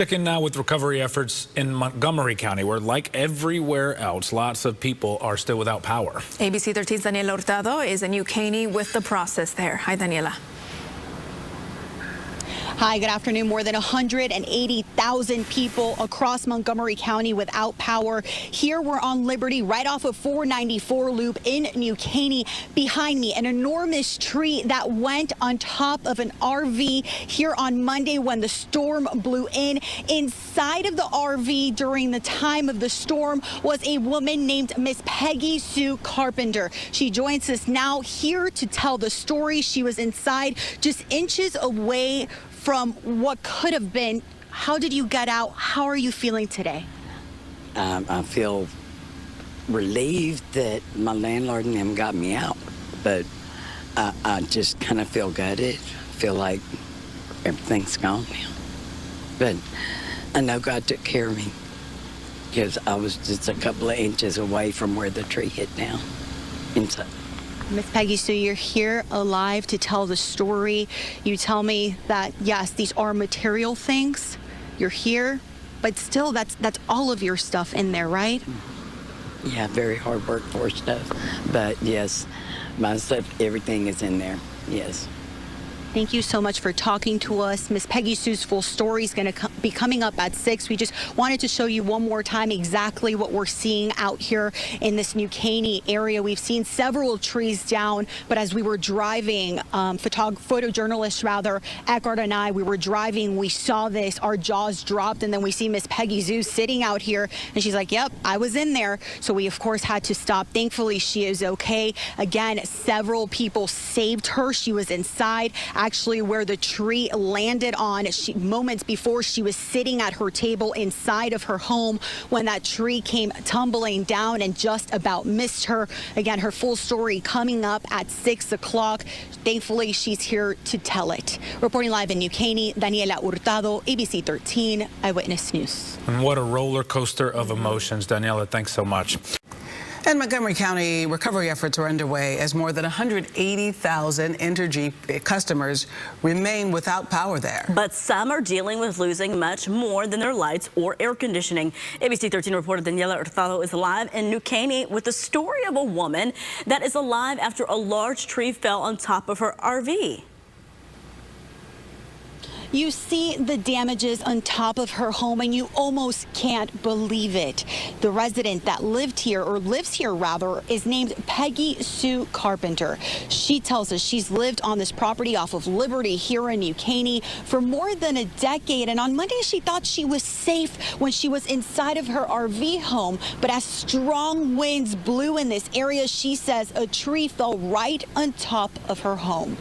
Checking now with recovery efforts in Montgomery County, where, like everywhere else, lots of people are still without power. ABC 13's Daniela Hurtado is in New Caney with the process there. Hi, Daniela. Hi, good afternoon. More than 180,000 people across Montgomery County without power. Here we're on Liberty, right off of 494 Loop in New Caney. Behind me, an enormous tree that went on top of an RV here on Monday when the storm blew in. Inside of the RV during the time of the storm was a woman named Miss Peggy Sue Carpenter. She joins us now here to tell the story. She was inside just inches away from what could have been. How did you get out? How are you feeling today? I feel relieved that my landlord and them got me out, but I just kind of feel gutted. Feel like everything's gone now. But I know God took care of me because I was just a couple of inches away from where the tree hit down inside. Miss Peggy Sue, you're here alive to tell the story. You tell me that, yes, these are material things. You're here, but still, that's all of your stuff in there, right? Yeah, very hard work for stuff. But yes, my stuff, everything is in there, yes. Thank you so much for talking to us. Miss Peggy Sue's full story is going to be coming up at 6. We just wanted to show you one more time exactly what we're seeing out here in this New Caney area. We've seen several trees down, but as we were driving, photojournalist rather, Eckhart and I, we were driving, we saw this, our jaws dropped, and then we see Miss Peggy Sue sitting out here, and she's like, yep, I was in there. So we, of course, had to stop. Thankfully, she is okay. Again, several people saved her. She was inside. Actually, where the tree landed on, moments before she was sitting at her table inside of her home when that tree came tumbling down and just about missed her. Again, her full story coming up at 6 o'clock. Thankfully, she's here to tell it. Reporting live in New Caney, Daniela Hurtado, ABC 13 Eyewitness News. And what a roller coaster of emotions. Daniela, thanks so much. In Montgomery County, recovery efforts are underway as more than 180,000 Entergy customers remain without power there. But some are dealing with losing much more than their lights or air conditioning. ABC 13 reporter Daniela Hurtado is live in New Caney with the story of a woman that is alive after a large tree fell on top of her RV. You see the damages on top of her home and you almost can't believe it. The resident that lived here, or lives here rather, is named Peggy Sue Carpenter. She tells us she's lived on this property off of Liberty here in New Caney for more than a decade. And on Monday, she thought she was safe when she was inside of her RV home. But as strong winds blew in this area, she says a tree fell right on top of her home.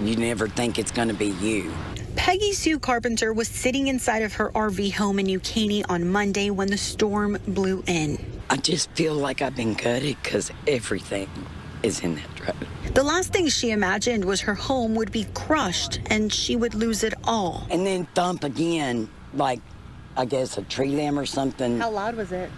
You never think it's going to be you. Peggy Sue Carpenter was sitting inside of her RV home in New Caney on Monday when the storm blew in. I just feel like I've been gutted because everything is in that truck. The last thing she imagined was her home would be crushed and she would lose it all. And then thump again, like, I guess, a tree limb or something. How loud was it?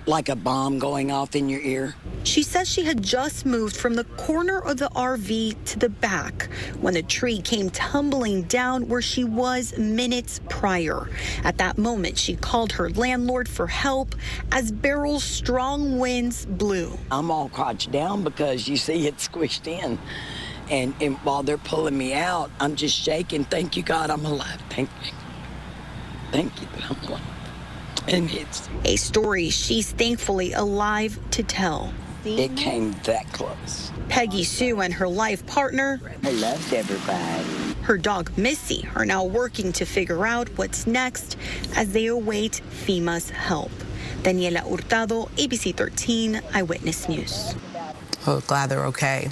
Like a bomb going off in your ear. She says she had just moved from the corner of the RV to the back when the tree came tumbling down where she was minutes prior. At that moment, she called her landlord for help as Beryl's strong winds blew. I'm all crouched down because you see it squished in. And while they're pulling me out, I'm just shaking. Thank you, God, I'm alive. Thank you. Thank you that I'm alive. And it's a story she's thankfully alive to tell. It came that close. Peggy Sue and her life partner, I loved everybody. Her dog Missy, are now working to figure out what's next as they await FEMA's help. Daniela Hurtado, ABC 13 Eyewitness News. Oh, glad they're okay.